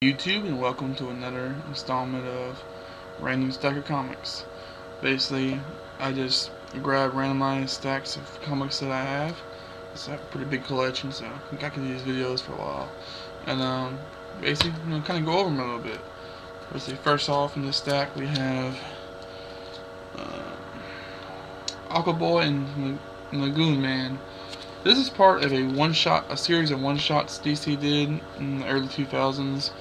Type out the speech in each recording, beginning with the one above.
YouTube, and welcome to another installment of Random Stacker Comics. Basically, I just grab randomized stacks of comics that I have. It's a pretty big collection, so I can do these videos for a while. And basically, kind of go over them a little bit. Basically, first off in this stack we have Aqua Boy and Lagoon Man. This is part of a series of one-shots DC did in the early 2000s,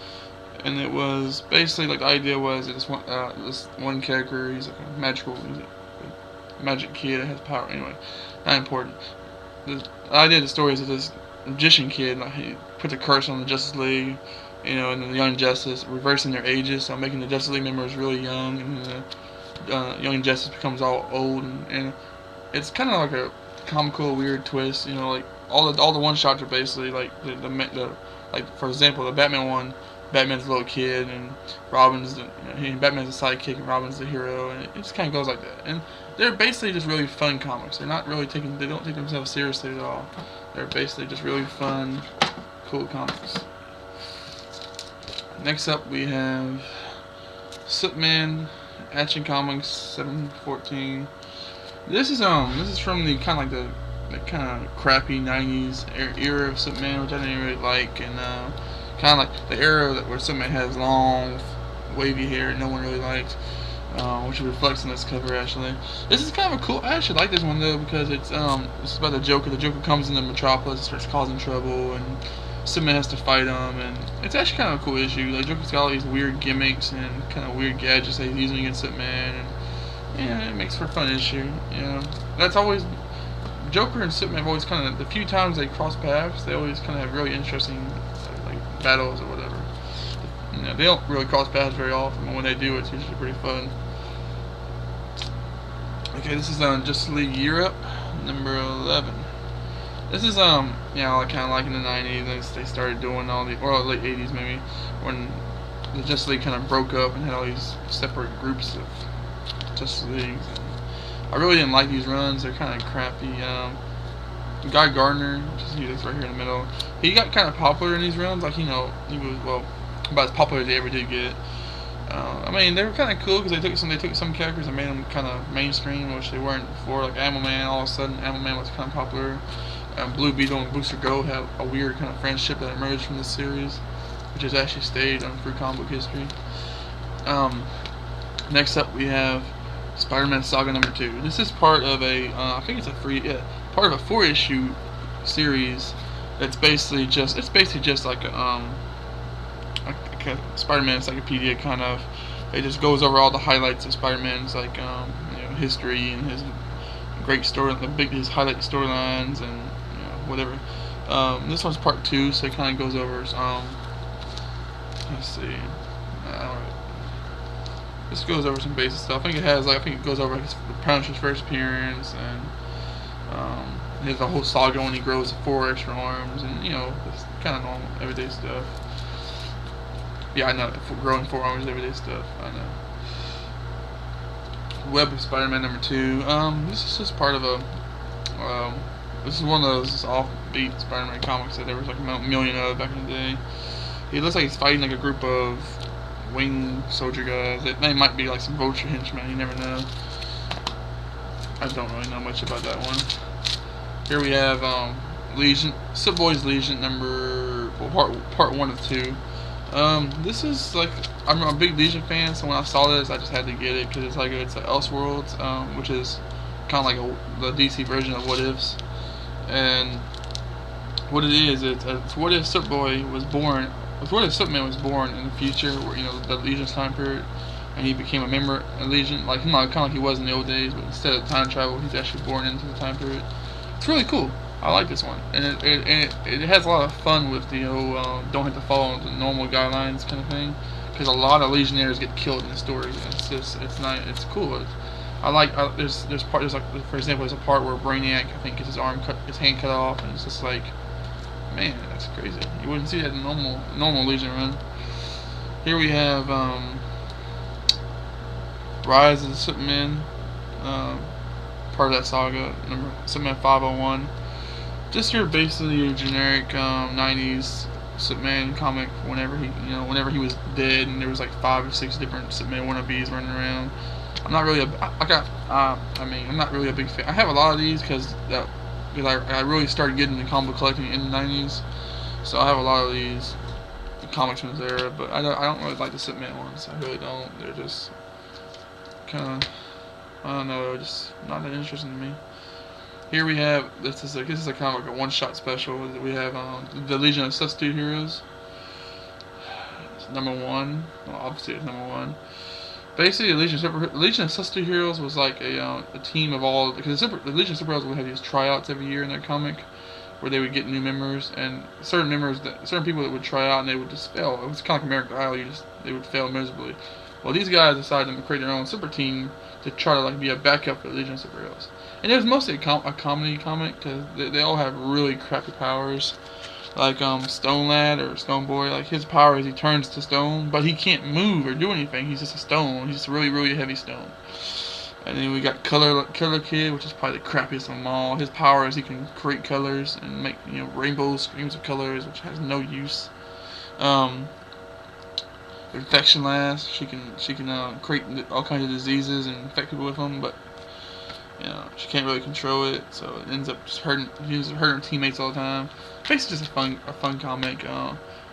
and it was basically like the idea was that this one character, he's like a magic kid that has power. Anyway, not important. The idea of the story is that this magician kid, like, he puts a curse on the Justice League, and the Young Justice, reversing their ages, so making the Justice League members really young, and the Young Justice becomes all old, and it's kind of like a comical, weird twist. Like all the one shots are basically like the like, for example, the Batman one, Batman's a little kid and Robin's Batman's a sidekick and Robin's the hero, and it just kind of goes like that. And they're basically just really fun comics. They don't take themselves seriously at all. They're basically just really fun, cool comics. Next up we have Supman, Action Comics 714. This is from the kind of like crappy 90s era of Superman, which I didn't really like, and kind of like the era where Superman has long, wavy hair no one really liked, which reflects in this cover. Actually, this is kind of a cool. I actually like this one though, because it's about the Joker. The Joker comes into Metropolis, starts causing trouble, and Superman has to fight him, and it's actually kind of a cool issue. Like, Joker's got all these weird gimmicks and kind of weird gadgets that he's using against Superman, and yeah, it makes for a fun issue. That's always Joker and Superman have always kind of, the few times they cross paths, they always kind of have really interesting like battles or whatever. They don't really cross paths very often, but when they do, it's usually pretty fun. Okay, this is on Justice League Europe number 11. This is kind of like in the 90s, they started doing all the, or late 80s maybe, when the Justice League kind of broke up and had all these separate groups of Justice Leagues. I really didn't like these runs. They're kind of crappy. Guy Gardner, which is right here in the middle, he got kind of popular in these runs. Like, he was, well, about as popular as they ever did get. I mean, they were kind of cool because they took some characters and made them kind of mainstream, which they weren't before. Like Animal Man, all of a sudden Animal Man was kind of popular. Blue Beetle and Booster Gold have a weird kind of friendship that emerged from this series, which has actually stayed through comic book history. Next up we have Spider-Man Saga number 2. This is part of I think it's part of a 4-issue series. That's basically just like a Spider-Man encyclopedia kind of. It just goes over all the highlights of Spider-Man's history and his great story, his highlight storylines and whatever. This one's part 2, so it kind of goes over. Let's see. This goes over some basic stuff. I think it goes over his Punisher's first appearance, and he has a whole saga when he grows 4 extra arms, and it's kind of normal everyday stuff. Yeah, I know, growing 4 arms is everyday stuff. I know. Web of Spider-Man number 2. This is just part of this is one of those offbeat Spider-Man comics that there was like a million of back in the day. He looks like he's fighting like a group of wing soldier guys. They might be like some vulture henchmen, you never know. I don't really know much about that one. Here we have Legion, Boy's Legion part 1 of 2. This is like, I'm a big Legion fan, so when I saw this I just had to get it because it's an Elseworlds, which is kind of like the DC version of What Ifs. And what it is, it's what if Superman was born in the future, where the Legion's time period, and he became a member of Legion, like kind of like he was in the old days, but instead of time travel, he's actually born into the time period. It's really cool. I like this one, and it has a lot of fun with the whole don't have to follow the normal guidelines kind of thing, because a lot of Legionnaires get killed in the story. It's cool. There's like, for example, there's a part where Brainiac, I think, gets his hand cut off, and it's just like, man, that's crazy. You wouldn't see that in normal Legion run. Here we have Rise of the Supman, part of that saga, Superman 501. Just your basically generic 90s Supman comic whenever he was dead, and there was like 5 or 6 different Supman wannabes running around. I'm not really I'm not really a big fan. I have a lot of these because I really started getting into comic book collecting in the 90s, so I have a lot of these comics from this era. But I don't really like the Supman ones. I really don't. They're just kind of, I don't know, they're just not that interesting to me. Here we have, this is a kind of like a one-shot special. We have the Legion of Substitute Heroes. It's #1. Well, obviously it's #1. Basically, the Legion of Substitute Heroes was like a team of all, because the Legion of Superheroes would have these tryouts every year in their comic, where they would get new members, and certain people that would try out and they would just fail. It was kind of like American Idol. They would fail miserably. Well, these guys decided to create their own super team to try to like be a backup for the Legion of Superheroes. And it was mostly a comedy comic, because they all have really crappy powers. Like Stone Lad or Stone Boy, like his power is he turns to stone, but he can't move or do anything. He's just a stone. He's just a really, really heavy stone. And then we got Killer Kid, which is probably the crappiest of them all. His power is he can create colors and make rainbows, screams of colors, which has no use. Infection Lass, she can create all kinds of diseases and infect people with them, but she can't really control it, so it ends up just hurting her teammates all the time. Basically, just a fun comic.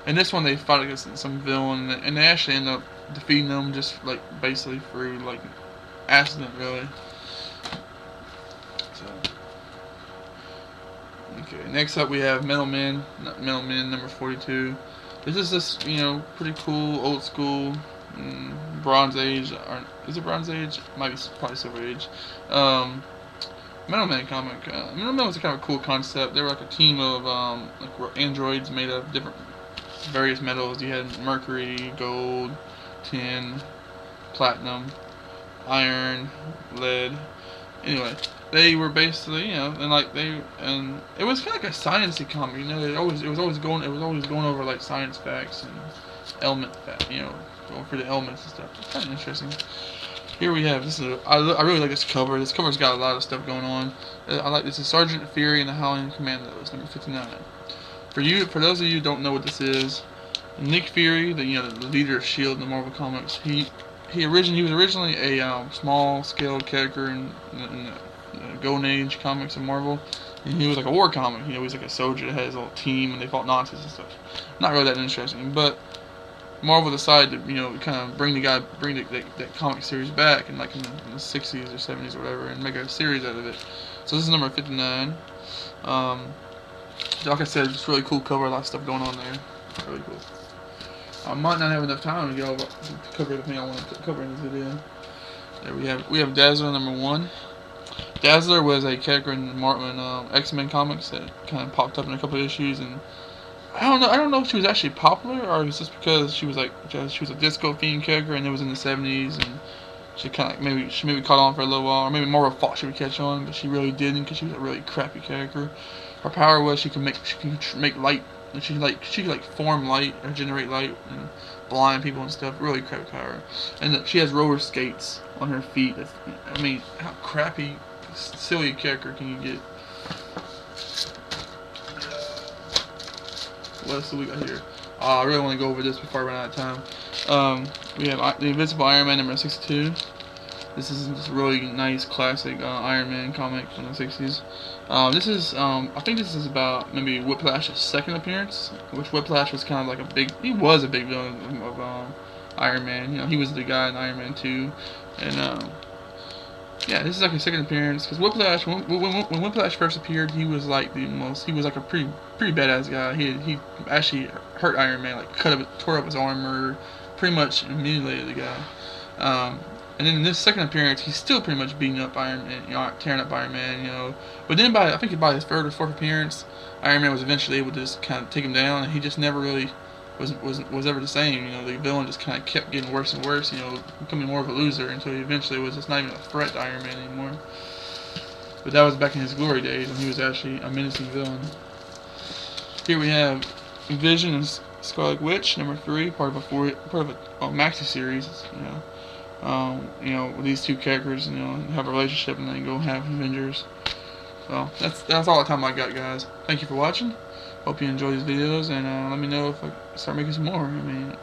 And this one, they fought against some villain, and they actually end up defeating them just like basically through like accident, really. So, okay, next up we have Metal Men #42. This is this pretty cool old school Bronze Age, or is it Bronze Age? Might be probably Silver Age. Metal Man comic. Metal Man was a kind of a cool concept. They were like a team of like androids made of different various metals. You had mercury, gold, tin, platinum, iron, lead. Anyway, they were basically and it was kind of like a sciencey comic. It was always going over like science facts and element facts. Going for the elements and stuff. It's kind of interesting. Here we have I really like this cover. This cover's got a lot of stuff going on. I like this. Is Sergeant Fury and the Howling Commandos, #59. For those of you who don't know what this is, Nick Fury, the leader of S.H.I.E.L.D. in the Marvel comics, he was originally a small scale character in the Golden Age comics of Marvel. And he was like a war comic. He was like a soldier that had his little team and they fought Nazis and stuff. Not really that interesting, but Marvel decided to, kind of bring that comic series back in the 60s or 70s or whatever, and make a series out of it. So this is #59. Like I said, it's really cool cover, a lot of stuff going on there. Really cool. I might not have enough time to cover everything I want to cover in this video. There we have Dazzle #1. Dazzler was a character in X-Men comics that kind of popped up in a couple of issues, and I don't know if she was actually popular, or it was just because she was a disco themed character and it was in the 70s, and she maybe caught on for a little while, or maybe Marvel thought she would catch on, but she really didn't, because she was a really crappy character. Her power was she could make light, and she could form light or generate light and blind people and stuff. Really crappy power, and she has roller skates on her feet. I mean, how crappy, silly character can you get? What else do we got here? I really want to go over this before I run out of time. We have the Invincible Iron Man #62. This is this really nice classic Iron Man comic from the 60s. I think this is about maybe Whiplash's second appearance, which Whiplash was kind of like he was a big villain of Iron Man. He was the guy in Iron Man 2, and yeah, this is like his second appearance, because Whiplash, when Whiplash first appeared, he was like a pretty badass guy. He actually hurt Iron Man, like tore up his armor, pretty much mutilated the guy. And then in this second appearance, he's still pretty much beating up Iron Man, tearing up Iron Man, But then I think by his third or fourth appearance, Iron Man was eventually able to just kind of take him down, and he just never really was ever the same. The villain just kind of kept getting worse and worse, becoming more of a loser, until he eventually was just not even a threat to Iron Man anymore. But that was back in his glory days, when he was actually a menacing villain. Here we have Vision and Scarlet Witch, #3, part of a maxi series. These two characters, have a relationship, and then go have Avengers. So that's all the time I got, guys. Thank you for watching. Hope you enjoy these videos, and let me know if I start making some more. I mean,